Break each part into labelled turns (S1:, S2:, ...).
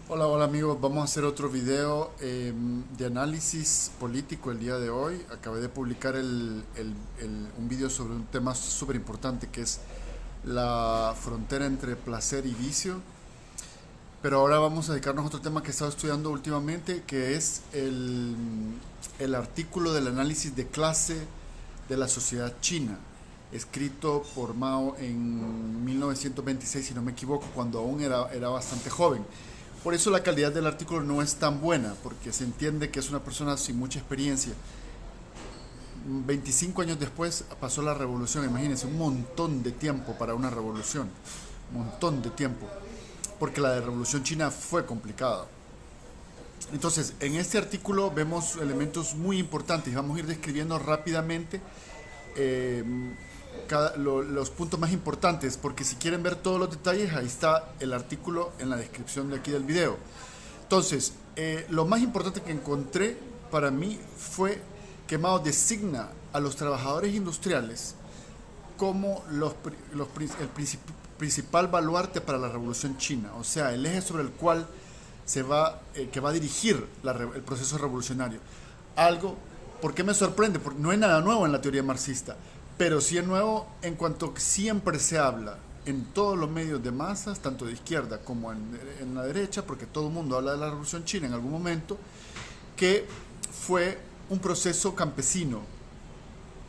S1: Hola, hola amigos, vamos a hacer otro video de análisis político el día de hoy. Acabé de publicar un video sobre un tema súper importante que es la frontera entre placer y vicio. Pero ahora vamos a dedicarnos a otro tema que he estado estudiando últimamente, que es el artículo del análisis de clase de la sociedad china, escrito por Mao en 1926, si no me equivoco, cuando aún era bastante joven. Por eso la calidad del artículo no es tan buena, porque se entiende que es una persona sin mucha experiencia. 25 años después pasó la revolución, imagínense, un montón de tiempo para una revolución, un montón de tiempo, porque la de revolución china fue complicada. Entonces, en este artículo vemos elementos muy importantes y vamos a ir describiendo rápidamente eh, los puntos más importantes, porque si quieren ver todos los detalles, ahí está el artículo en la descripción de aquí del video. Entonces, lo más importante que encontré para mí fue que Mao designa a los trabajadores industriales como el principal baluarte para la revolución china, o sea, el eje sobre el cual que va a dirigir el proceso revolucionario. Algo, ¿por qué me sorprende? Porque no hay nada nuevo en la teoría marxista, pero sí es nuevo en cuanto que siempre se habla en todos los medios de masas, tanto de izquierda como en la derecha, porque todo el mundo habla de la revolución china en algún momento, que fue un proceso campesino,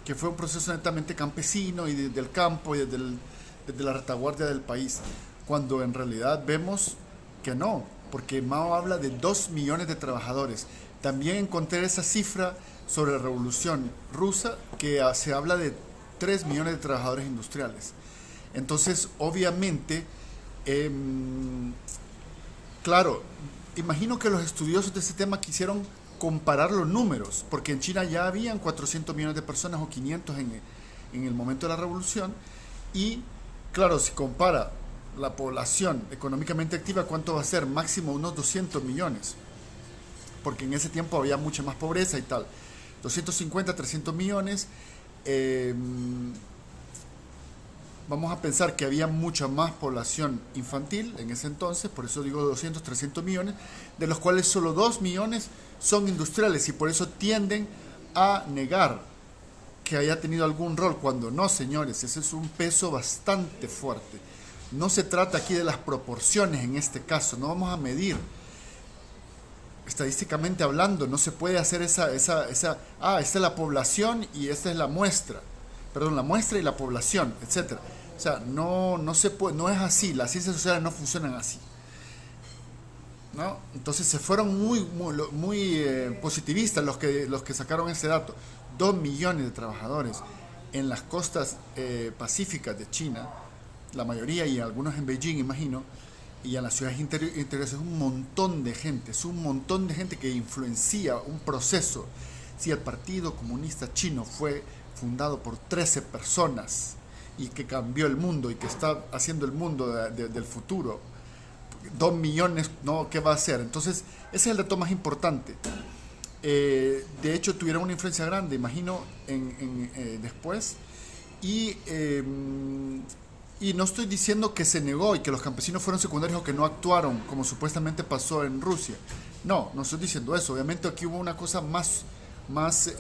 S1: que fue un proceso netamente campesino y desde el campo y desde la retaguardia del país, cuando en realidad vemos que no, porque Mao habla de 2 millones de trabajadores. También encontré esa cifra sobre la revolución rusa, que se habla de 3 millones de trabajadores industriales. Entonces, obviamente, eh, claro, imagino que los estudiosos de este tema quisieron comparar los números, porque en China ya habían 400 millones de personas o 500 en el momento de la revolución, y claro, si compara la población económicamente activa, ¿cuánto va a ser? Máximo unos 200 millones, porque en ese tiempo había mucha más pobreza y tal. 250, 300 millones. eh, Vamos a pensar que había mucha más población infantil en ese entonces, por eso digo 200, 300 millones, de los cuales solo 2 millones son industriales y por eso tienden a negar que haya tenido algún rol, cuando no, señores, ese es un peso bastante fuerte. No se trata aquí de las proporciones en este caso, no vamos a medir estadísticamente hablando, no se puede hacer esta es la población y esta es la muestra, perdón, la muestra y la población, etcétera. O sea, no se puede, no es así, las ciencias sociales no funcionan así, ¿no? Entonces se fueron muy positivistas los que sacaron ese dato. 2 millones de trabajadores en las costas pacíficas de China, la mayoría y algunos en Beijing, imagino, y en las ciudades interiores es un montón de gente, es un montón de gente que influencia un proceso. Si el Partido Comunista Chino fue fundado por 13 personas y que cambió el mundo y que está haciendo el mundo del futuro, 2 millones, ¿no? ¿Qué va a hacer? Entonces, ese es el dato más importante. De hecho, tuvieron una influencia grande, imagino, después. Y, eh, y no estoy diciendo que se negó y que los campesinos fueron secundarios o que no actuaron, como supuestamente pasó en Rusia. No estoy diciendo eso. Obviamente aquí hubo una cosa más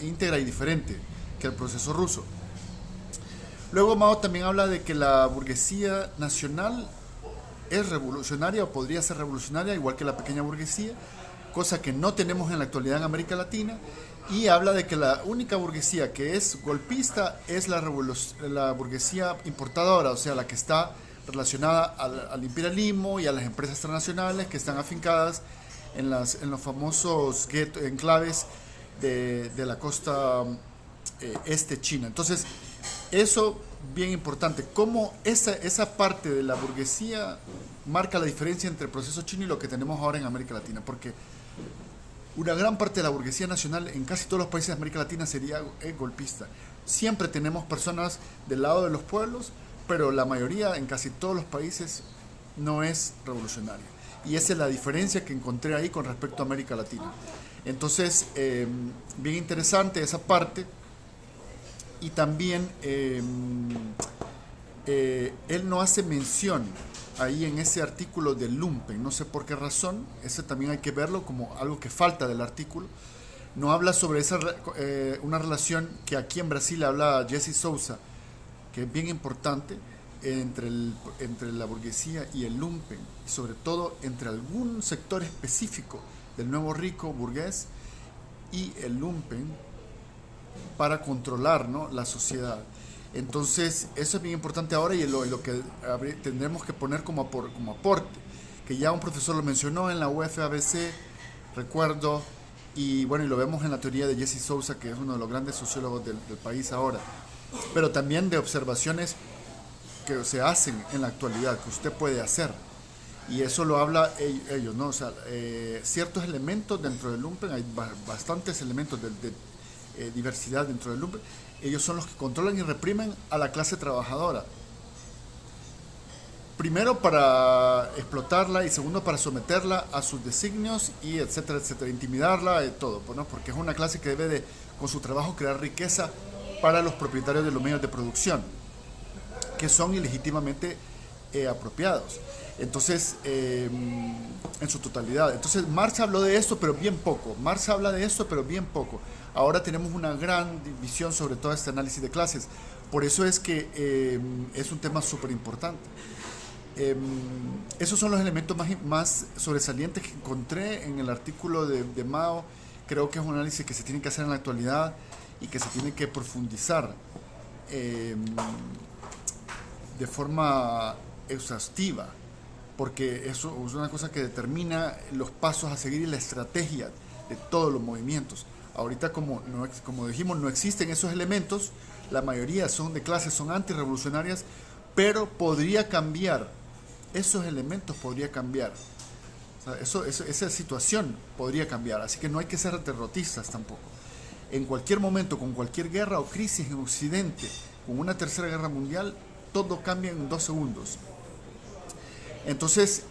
S1: íntegra y diferente que el proceso ruso. Luego Mao también habla de que la burguesía nacional es revolucionaria o podría ser revolucionaria, igual que la pequeña burguesía, cosa que no tenemos en la actualidad en América Latina, y habla de que la única burguesía que es golpista es la burguesía importadora, o sea, la que está relacionada al imperialismo y a las empresas transnacionales que están afincadas en los famosos enclaves de la costa este China. Entonces, eso bien importante, cómo esa parte de la burguesía marca la diferencia entre el proceso chino y lo que tenemos ahora en América Latina, porque una gran parte de la burguesía nacional en casi todos los países de América Latina sería golpista. Siempre tenemos personas del lado de los pueblos, pero la mayoría en casi todos los países no es revolucionaria. Y esa es la diferencia que encontré ahí con respecto a América Latina. Entonces, bien interesante esa parte. Y también él no hace mención ahí en ese artículo del lumpen, no sé por qué razón, ese también hay que verlo como algo que falta del artículo. No habla sobre una relación que aquí en Brasil habla Jesse Souza, que es bien importante, entre la burguesía y el lumpen, y sobre todo entre algún sector específico del nuevo rico burgués y el lumpen para controlar, ¿no?, la sociedad. Entonces, eso es bien importante ahora y lo que tendremos que poner como aporte, que ya un profesor lo mencionó en la UFABC, recuerdo, y bueno, y lo vemos en la teoría de Jesse Souza, que es uno de los grandes sociólogos del país ahora, pero también de observaciones que se hacen en la actualidad, que usted puede hacer. Y eso lo habla ellos, ¿no? O sea, ciertos elementos dentro del lumpen, hay bastantes elementos de diversidad dentro del lumpen. Ellos son los que controlan y reprimen a la clase trabajadora. Primero para explotarla y segundo para someterla a sus designios y etcétera, etcétera, intimidarla y todo, ¿no? Porque es una clase que debe de, con su trabajo, crear riqueza para los propietarios de los medios de producción, que son ilegítimamente apropiados. Entonces, en su totalidad. Entonces, Marx habló de esto, pero bien poco. Marx habla de esto, pero bien poco. Ahora tenemos una gran división sobre todo este análisis de clases. Por eso es que es un tema súper importante. Esos son los elementos más sobresalientes que encontré en el artículo de Mao. Creo que es un análisis que se tiene que hacer en la actualidad y que se tiene que profundizar de forma exhaustiva, porque eso es una cosa que determina los pasos a seguir y la estrategia de todos los movimientos. Ahorita, como dijimos, no existen esos elementos, la mayoría son de clases, son antirrevolucionarias, pero podría cambiar, esos elementos podría cambiar. O sea, esa situación podría cambiar, así que no hay que ser derrotistas tampoco. En cualquier momento, con cualquier guerra o crisis en Occidente, con una tercera guerra mundial, todo cambia en 2 segundos. Entonces,